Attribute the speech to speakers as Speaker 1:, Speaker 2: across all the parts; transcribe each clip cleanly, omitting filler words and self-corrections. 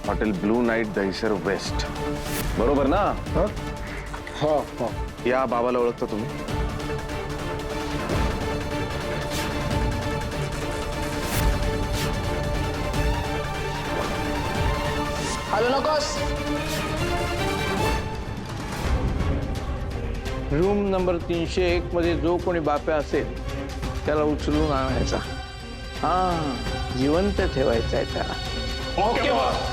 Speaker 1: Hotel blue night Dahisar west, बरोबर ना?
Speaker 2: हो हो.
Speaker 1: या बाबाला ओळखता तुम्ही?
Speaker 2: हॅलो नकोस.
Speaker 3: रूम नंबर 301 मध्ये जो कोणी बाप्या असेल त्याला उचलून आणायचा. हा, जिवंत ठेवायचा आहे त्याला.
Speaker 2: Okay boss.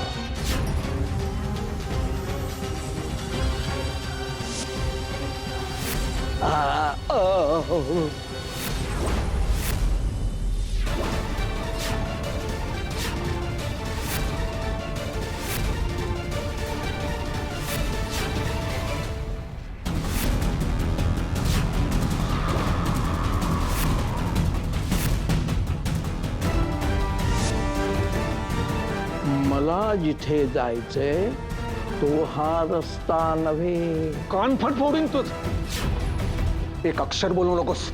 Speaker 3: मला जिथे जायचंय तो हा रस्ता नव्हे.
Speaker 2: कान फटफोडीन तुझ. एक अक्षर बोलू नकोस.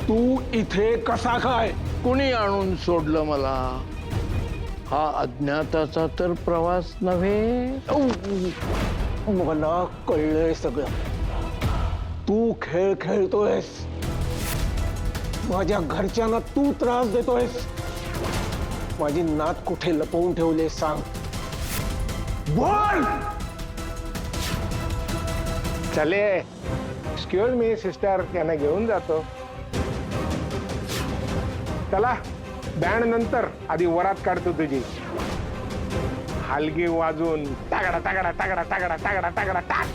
Speaker 2: तू इथे कसा काय?
Speaker 3: कुणी आणून सोडलं मला? हा अज्ञाताचा तर प्रवास नव्हे.
Speaker 2: मला कळलंय सगळं. तू खेळ खेळतोयस. माझ्या घरच्यांना तू त्रास देतोयस. माझी नात कुठे लपवून ठेवले सांग. बोल.
Speaker 4: चले. एक्सक्यूज मी सिस्टर, त्यांना घेऊन जातो. चला, बँड नंतर आधी वरात काढतो तुझी. हलगी वाजून तागडा तागडा तागडा तागडा तागडा तागडा टाक.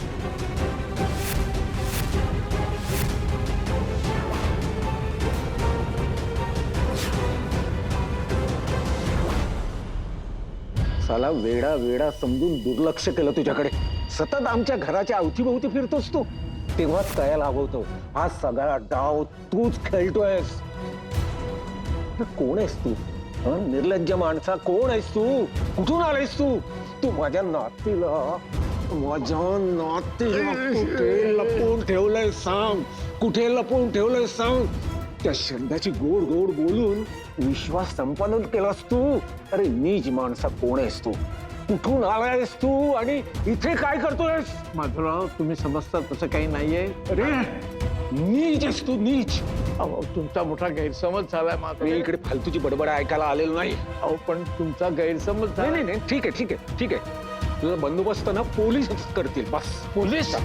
Speaker 2: साला वेडा वेडा समजून दुर्लक्ष केलं तुझ्याकडे. सतत आमच्या घराच्या अवतीभोवती फिरतोस तू. तेव्हाच कळायला हवं होतं. हा सगळा डाव तूच खेळतोयस. कोण आहेस तू? निर्लज्ज माणसा, कोण आहेस तू? कुठून आलायस तू? तू माझ्या नातीला कुठे लपवून ठेवलंय सांग. कुठे लपवून ठेवलंय सांग. त्या शब्दाची गोड गोड बोलून विश्वास संपादन केलास तू. अरे नीच माणसा, कोण आहेस तू? कुठून आलायस तू आणि इथे काय करतोयस?
Speaker 3: माधवराव, तुम्ही समजता तसं काही नाहीये.
Speaker 2: अरे नीच आहेस तू, नीच.
Speaker 3: अहो, तुमचा मोठा गैरसमज झालाय
Speaker 2: मी
Speaker 3: माधवराव.
Speaker 2: इकडे फालतूची बडबड ऐकायला आलेलो नाही.
Speaker 3: अहो, पण तुमचा गैरसमज
Speaker 2: नाही
Speaker 3: झाला.
Speaker 2: नाही नाही, ठीक आहे ठीक आहे ठीक आहे. तुझा बंदोबस्त ना पोलीसच करतील बस.
Speaker 3: पोलीस?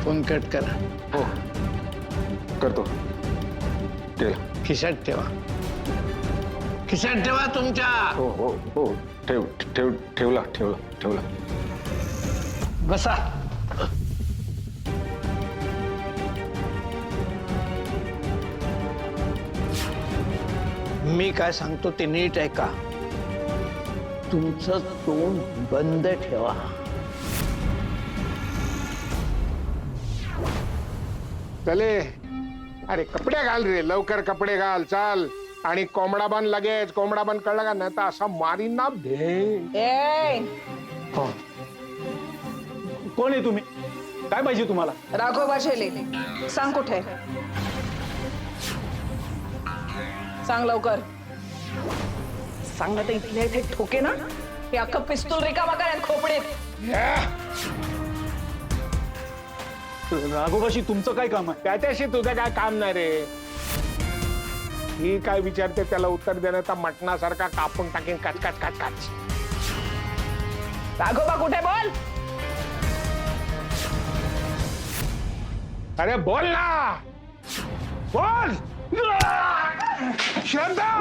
Speaker 3: फोन कट करा.
Speaker 2: हो करतो. केला.
Speaker 3: खिशात ठेवा. खिशात ठेवा तुमच्या.
Speaker 2: हो हो हो. ठेव ठेव ठेवला ठेवला ठेवला.
Speaker 3: बसा. मी काय सांगतो ते नीट ऐका. तुमचं तोंड बंद ठेवा.
Speaker 4: चले. अरे कपडे घाल रे, लवकर कपडे घाल. चाल. आणि कोंबडा बांध लगेच. कोंबडा बांध, कळला का? नाही तर असा मारीन ना भे.
Speaker 5: कोण आहे तुम्ही? काय पाहिजे तुम्हाला?
Speaker 6: राघोबा शेले. सांग कुठे? सांग लवकर. सांग ना, तर इथल्या इथे ठोके ना. हे अख्खं पिस्तूल रिकामा करेन खोपडीत.
Speaker 5: राघोबाशी तुमचं काय काम आहे?
Speaker 4: त्याच्याशी तुझं काय काम नाही रे. ही काय विचारते त्याला उत्तर देण्याचा मटणासारखा कापून टाकेन. काच काच काच काच.
Speaker 6: राघोबा कुठे? बोल.
Speaker 4: अरे बोल ना. बोल. श्रद्धा.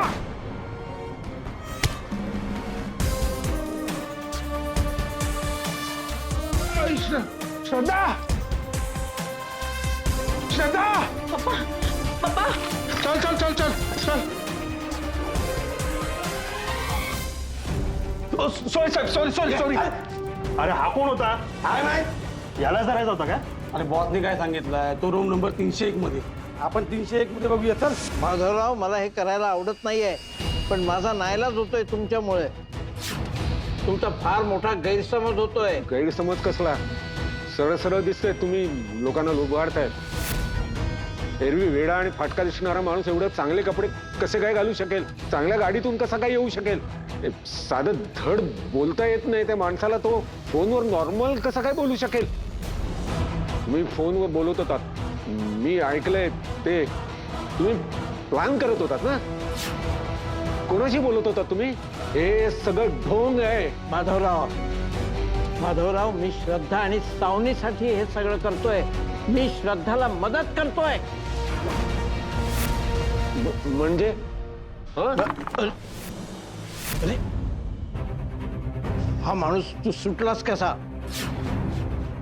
Speaker 4: श्रद्धा. श्रद्धा.
Speaker 6: पप्पा. पप्पा.
Speaker 4: चल चल चल चल चल.
Speaker 5: सॉरी साहेब, सॉरी सॉरी सॉरी. अरे हा कोण होता? काय नाही, याला धरायचा होता का?
Speaker 7: अरे बॉसने काय सांगितलंय, तो रूम नंबर 301 मध्ये. आपण 301 मध्ये बघूया. चल.
Speaker 3: माधवराव, मला हे करायला आवडत नाहीये, पण माझा नाईलाज होतोय तुमच्यामुळे. तुमचा फार मोठा गैरसमज होतोय.
Speaker 2: गैरसमज कसला? सरळ सरळ दिसतंय तुम्ही लोकांना लुबाडतायत. एरवी वेडा आणि फाटका दिसणारा माणूस एवढे चांगले कपडे कसे काय घालू शकेल? चांगल्या गाडीतून कसा काय येऊ शकेल? साधं धड बोलता येत नाही त्या माणसाला, तो फोनवर नॉर्मल कसा काय बोलू शकेल? तुम्ही फोनवर बोलत होतात, मी ऐकलंय. ते तुम्ही प्लॅन करत होतात ना? कोणाशी बोलत होतात तुम्ही? हे सगळं ढोंग आहे.
Speaker 3: माधवराव, मी श्रद्धा आणि सावनीसाठी हे सगळं करतोय. मी श्रद्धाला मदत करतोय.
Speaker 2: म्हणजे
Speaker 3: अरे, हा माणूस तू सुटलास कसा?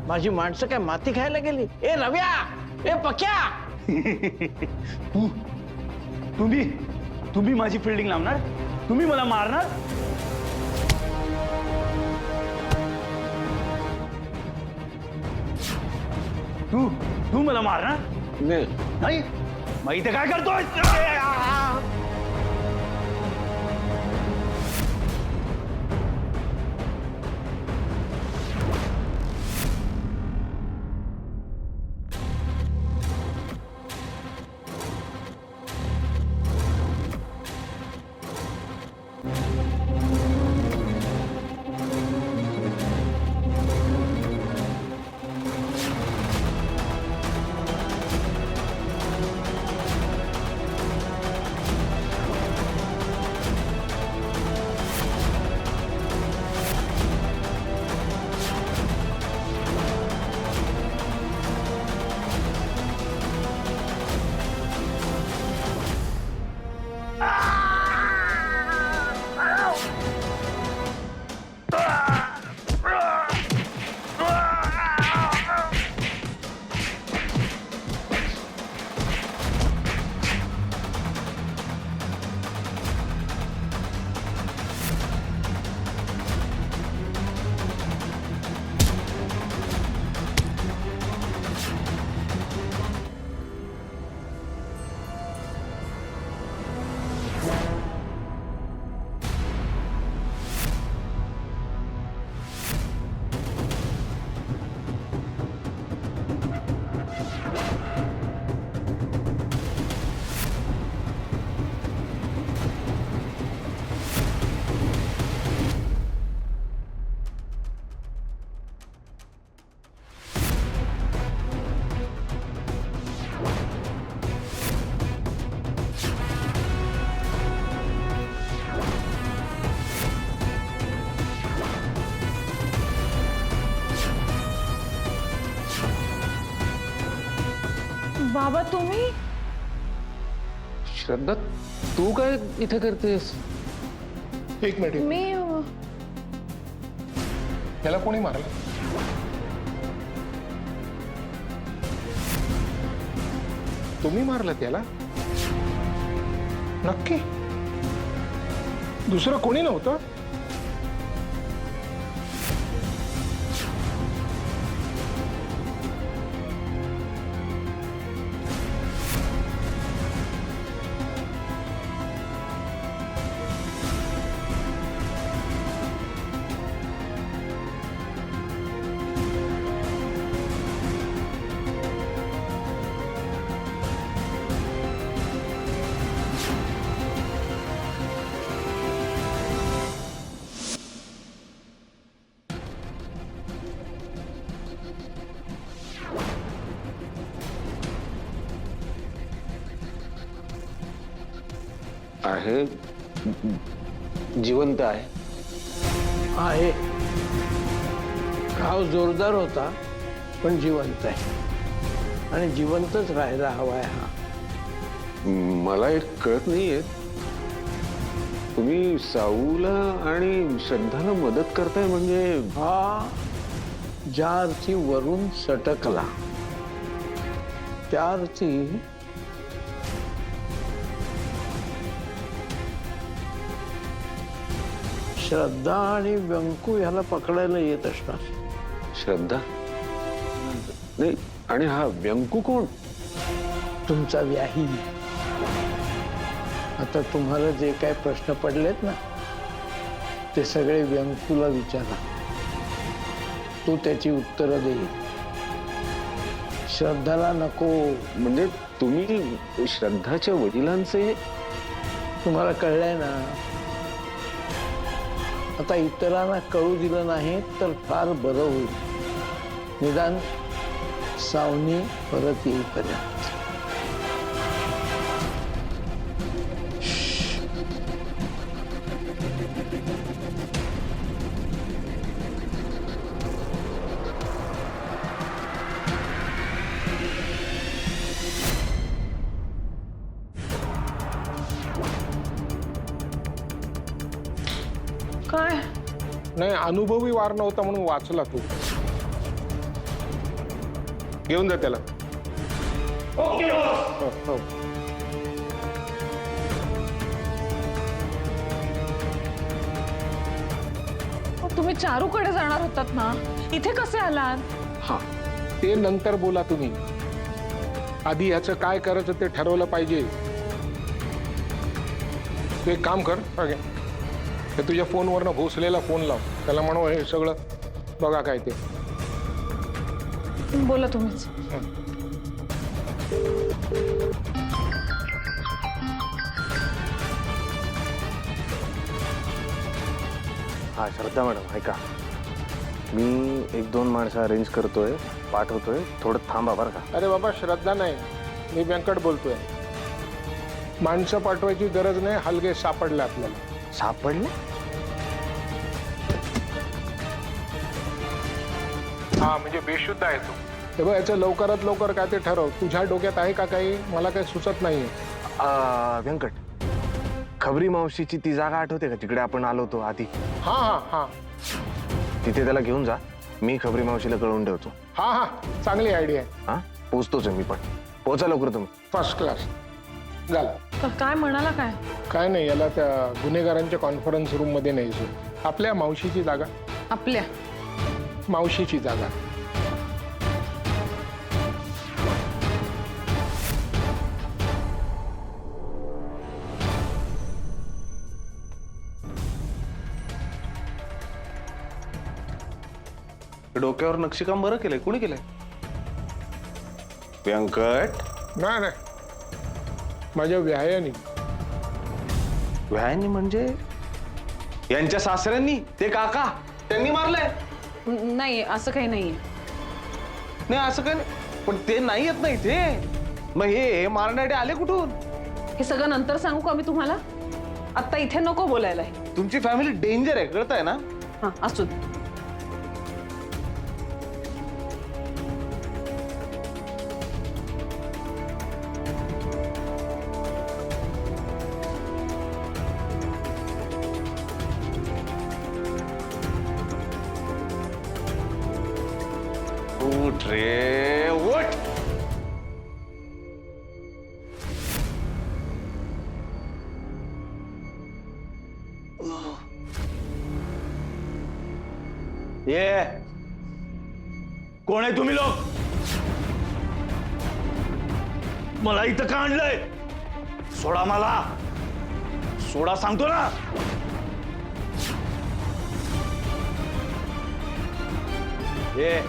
Speaker 3: माझी माणसं काय माती खायला गेली? ए रव्या, ए पक्या,
Speaker 5: तुम्ही माझी फिल्डिंग लावणार? तुम्ही मला मारणार? तू मला मारणार नाही? मग इथे काय करतोय?
Speaker 6: बाबा तुम्ही?
Speaker 2: श्रद्धा, तू काय इथे करतेस?
Speaker 4: एक मिनिट,
Speaker 6: मी
Speaker 4: याला कोणी मारलं? तुम्ही मारलं त्याला? नक्की? दुसरं कोणी नव्हतं?
Speaker 2: आहे, जिवंत आहे.
Speaker 3: आहे. घाव जोरदार होता पण जिवंत आहे आणि जिवंतच राहायला हवाय. हा
Speaker 2: मला एक कळत नाहीये, तुम्ही साऊला आणि श्रद्धाला मदत करताय म्हणजे?
Speaker 3: हा ज्या अर्थी वरून सटकला त्या अर्थी श्रद्धा आणि व्यंकू ह्याला पकडायला येत असणार.
Speaker 2: श्रद्धा नाही, आणि हा व्यंकू कोण?
Speaker 3: तुमचा व्याही. आता तुम्हाला जे काय प्रश्न पडलेत ना ते सगळे व्यंकूला विचारा, तो त्याची उत्तरं देईल. श्रद्धाला नको.
Speaker 2: म्हणजे तुम्ही श्रद्धाच्या वडिलांचे?
Speaker 3: तुम्हाला कळलंय ना. आता इतरांना कळू दिलं नाही तर फार बरं होईल, निदान सावनी परत येईपर्यंत.
Speaker 6: काय
Speaker 4: नाही, अनुभवी वार नव्हता म्हणून वाचला तू. घेऊन जा त्याला.
Speaker 5: ओके
Speaker 4: हो, हो.
Speaker 6: तुम्ही चारूकडे जाणार होतात ना, इथे कसे आलात?
Speaker 4: हा, ते नंतर बोला तुम्ही. आधी ह्याचं काय करायचं ते ठरवलं पाहिजे. तू एक काम कर, ओके, हे तुझ्या फोनवरनं भोसलेला फोन लाव. त्याला म्हणू हे सगळं बघा काय ते.
Speaker 6: बोला तुम्हीच.
Speaker 1: हा श्रद्धा मॅडम ऐका, मी 1-2 माणसं अरेंज करतोय, पाठवतोय, थोडं थांबा बरं का.
Speaker 4: अरे बाबा, श्रद्धा नाही, मी व्यंकट बोलतोय. माणसं पाठवायची गरज नाही, हलगे सापडले आपल्याला.
Speaker 1: सापडले?
Speaker 4: हा, म्हणजे बेशुद्ध आहे तू. हे बघ, याचं लवकरात लवकर काय ते ठरव. तुझ्या डोक्यात आहे का काही? मला काही सुचत नाहीये.
Speaker 1: व्यंकट, खबरी मावशीची ती जागा आठवते का, तिकडे आपण आलो होतो आधी?
Speaker 4: हा हा हा
Speaker 1: तिथे त्याला घेऊन जा, मी खबरी मावशीला कळवून ठेवतो.
Speaker 4: हा हा चांगली आयडिया आहे.
Speaker 1: हा, पोचतोच आहे मी पण. पोचा लवकर तुम्ही.
Speaker 4: First class. झालं.
Speaker 6: काय म्हणाला? काय
Speaker 4: काय नाही, याला त्या गुन्हेगारांच्या कॉन्फरन्स रूम मध्ये न्यायचं. आपल्या मावशीची जागा.
Speaker 6: आपल्या
Speaker 4: मावशीची जागा.
Speaker 1: डोक्यावर नक्षीकाम बरं केलंय, कोणी केलंय? व्यंकट?
Speaker 4: नाही नाही, माझ्या व्यायाने.
Speaker 1: व्यायानी म्हणजे यांच्या सासऱ्यांनी? ते काका त्यांनी मारलंय?
Speaker 6: नाही, असं काही नाहीये.
Speaker 1: नाही असं काय नाही, पण ते नाही येत नाही ते. मग हे मारण्यासाठी आले कुठून?
Speaker 6: हे सगळं नंतर सांगू का मी तुम्हाला? आता इथे नको बोलायला.
Speaker 1: तुमची फॅमिली डेंजर आहे, कळतंय ना?
Speaker 6: हा, असू दे.
Speaker 1: उठ रे उठ.
Speaker 5: ये कोण आहे तुम्ही लोक? मला इथं का आणलंय? सोडा मला, सोडा सांगतो ना. ये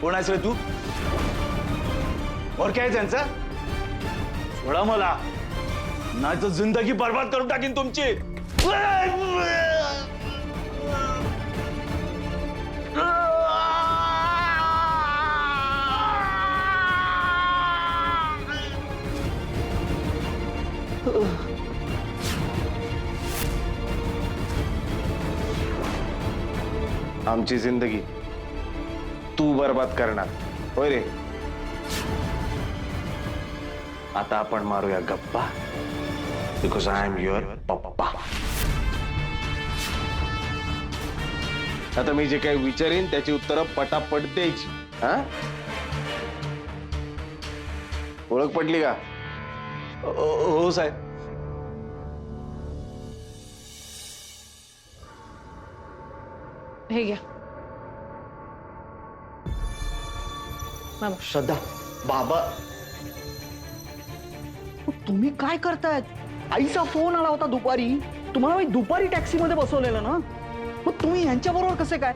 Speaker 5: कोण आहेस रे तू? और काय त्यांचं? सोडा मला, नाही तर जिंदगी बर्बाद करून टाकीन तुमची.
Speaker 1: आमची जिंदगी तू बर्बाद करणार होय रे? आता आपण मारूया गप्पा, बिकॉज आय एम युअर पप्पा. आता मी जे काही विचारीन त्याची उत्तरं पटापट द्यायची. हा, ओळख पटली का?
Speaker 5: हो साहेब.
Speaker 6: हे घ्या.
Speaker 8: श्रद्धा, बाबा तुम्ही काय करतायत? आईचा फोन आला होता दुपारी. तुम्हाला मी दुपारी टॅक्सीमध्ये बसवलेलं ना, मग तुम्ही यांच्याबरोबर कसे काय?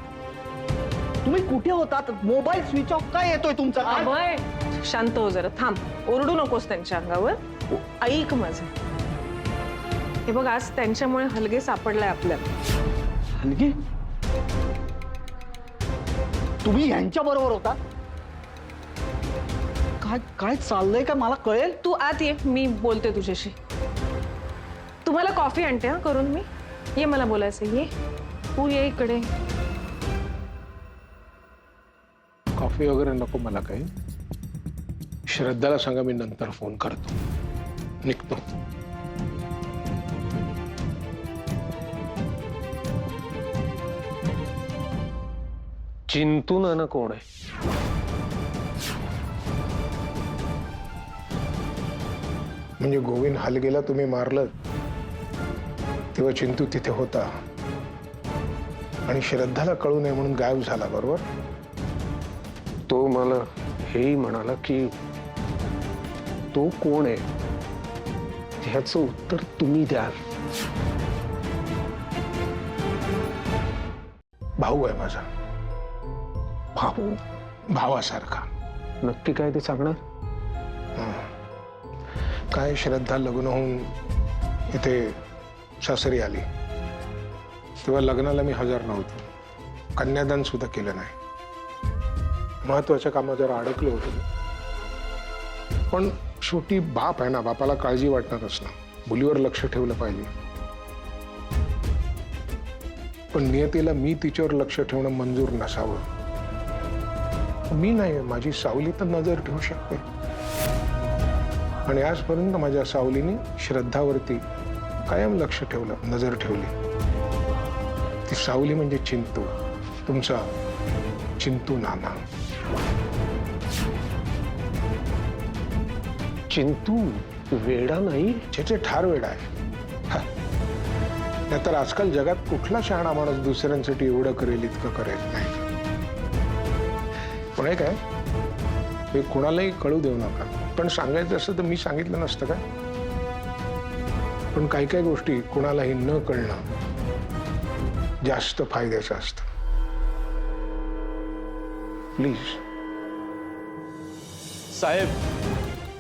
Speaker 8: तुम्ही कुठे होतात? मोबाईल स्विच ऑफ काय येतोय तुमचा?
Speaker 6: अभय शांत हो जरा, थांब, ओरडू नकोस त्यांच्या अंगावर. ऐक माझं, हे बघ आज त्यांच्यामुळे हलगे सापडलाय आपल्याला.
Speaker 8: हलगी? तुम्ही यांच्या बरोबर होता? काय काय चाललंय का मला कळेल?
Speaker 6: तू आत ये, मी बोलते तुझ्याशी. तुम्हाला कॉफी आणते हा करून मी. ये, मला बोलायचं, ये तू, ये इकडे.
Speaker 4: कॉफी वगैरे नको मला काही. श्रद्धाला सांगा मी नंतर फोन करतो, निघतो.
Speaker 1: चिंतू नाना कोण आहे?
Speaker 4: म्हणजे गोविंद हलगेला तुम्ही मारलं तेव्हा चिंतू तिथे होता आणि श्रद्धाला कळू नये म्हणून गायब झाला, बरोबर?
Speaker 1: तो मला हेही म्हणाला की तो कोण आहे ह्याचं उत्तर तुम्ही द्याल.
Speaker 4: भाऊ आहे माझा,
Speaker 1: भाऊ?
Speaker 4: भावासारखा.
Speaker 1: नक्की काय ते सांगणार?
Speaker 4: काय श्रद्धा लग्न होऊन इथे सासरी आली तेव्हा लग्नाला मी हजर नव्हतो, कन्यादान सुद्धा केलं नाही. महत्वाच्या कामात जरा अडकलो होतो. पण शेवटी बाप आहे ना, बापाला काळजी वाटणारच ना, मुलीवर लक्ष ठेवलं पाहिजे. पण नियतीला मी तिच्यावर लक्ष ठेवणं मंजूर नसावं. मी नाही, माझी सावली तर नजर ठेवू शकते. आणि आजपर्यंत माझ्या सावलीने श्रद्धावरती कायम लक्ष ठेवलं, नजर ठेवली. ती सावली म्हणजे चिंतू, तुमचा चिंतू नाना.
Speaker 1: चिंतू वेडा नाही?
Speaker 4: ज्याचे ठार वेडा आहे. नाहीतर आजकाल जगात कुठला शहाणा माणूस दुसऱ्यांसाठी एवढं करेल इतकं करेल नाही. पण हे काय, हे कुणालाही कळू देऊ नका. पण सांगायचं असतं तर मी सांगितलं नसतं काय. पण काही काही गोष्टी कुणालाही न कळणं जास्त फायद्याचं असतं. प्लीज.
Speaker 7: साहेब,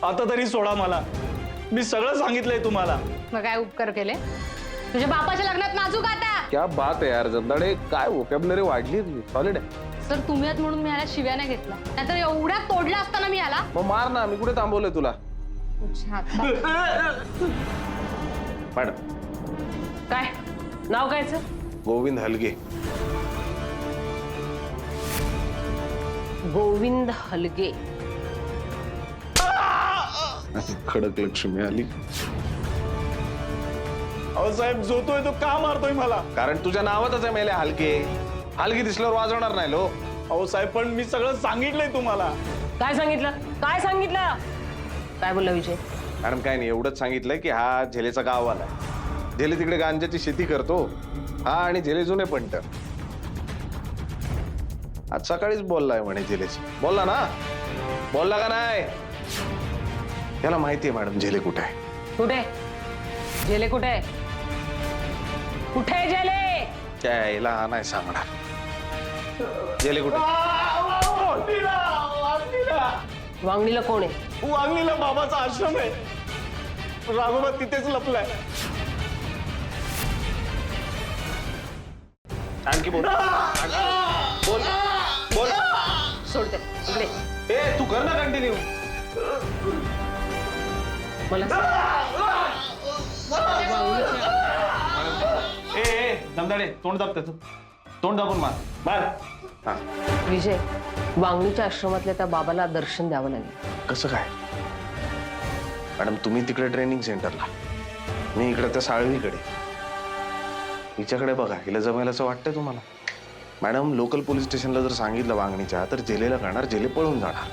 Speaker 7: आता तरी सोडा मला. मी सगळं सांगितलंय तुम्हाला.
Speaker 9: मग काय उपकार केले? तुझ्या बापाच्या लग्नात नाजूक आता.
Speaker 1: क्या बात आहे यार जमदाडे, काय वोकॅब्युलरी वाढली तुझी, सॉलिड आहे.
Speaker 9: सर तुम्ही आहात म्हणून मी ह्याला शिव्या नाही घेतला, नाहीतर एवढा तोडला असताना मी ह्याला.
Speaker 1: मग मार ना, मी कुठे थांबवलंय तुला? मॅडम,
Speaker 6: काय नाव कायचं?
Speaker 1: गोविंद हलगे.
Speaker 6: गोविंद हलगे.
Speaker 1: खडक लक्ष्मी आली.
Speaker 7: अहो साहेब, जोतोय तो का मारतोय मला?
Speaker 1: कारण तुझ्या नावातच आहे मेले हलके. हलगी दिसल्यावर वाजवणार नाही लो.
Speaker 7: अहो साहेब, पण मी सगळं सांगितलंय तुम्हाला.
Speaker 6: काय सांगितलं? काय सांगितलं? काय बोलला विजय?
Speaker 1: मॅडम काय नाही, एवढंच सांगितलंय की हा झेलेचा गाववाला आहे. झेले तिकडे गांजाची शेती करतो हा, आणि झेले जुने पंट. आज सकाळीच बोललाय म्हणे झेलेची. बोलला ना? बोलला का नाही? याला माहिती आहे मॅडम झेले कुठे आहे.
Speaker 6: कुठे झेले? कुठे आहे? कुठे आहे झेले?
Speaker 1: त्याला हा नाही सांगणार. झेले कुठे?
Speaker 6: वांगणीला कोण आहे?
Speaker 7: वांगणीला बाबाचा आश्रम आहे. राघोबा तिथेच लपलाय.
Speaker 1: आणखी बोल. बोल बोल.
Speaker 6: सोडते इकडे.
Speaker 1: ए तू कर ना कंटिन्यू.
Speaker 6: मला
Speaker 5: ए दमदाडे, तोंड दाब त्याचं. तोंड दाबून मार मार.
Speaker 6: विजय, वांगणीच्या आश्रमातल्या त्या बाबाला दर्शन द्यावं लागेल.
Speaker 1: कसं काय? मॅडम तुम्ही तिकडे ट्रेनिंग सेंटरला, मी इकडे त्या साळवीकडे. हिच्याकडे बघा, हिला जमेल असं वाटतंय तुम्हाला? मॅडम लोकल पोलीस स्टेशनला जर सांगितलं वांगणीच्या, तर जेलेला करणार, जेले पळून जाणार.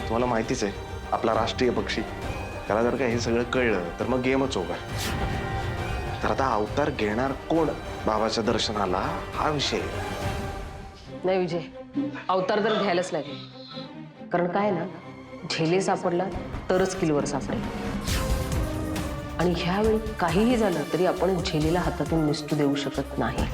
Speaker 1: तुम्हाला माहितीच आहे आपला राष्ट्रीय पक्षी, त्याला जर का हे सगळं कळलं तर मग गेमच ओव्हर. तर आता अवतार घेणार कोण बाबाच्या दर्शनाला हा विषय.
Speaker 6: नाही विजय, अवतार तर घ्यायलाच लागेल. कारण काय ना, झेले सापडला तरच किलवर सापडेल.
Speaker 10: आणि ह्यावेळी काहीही झालं तरी आपण झेलीला हातातून निसटू देऊ शकत नाही.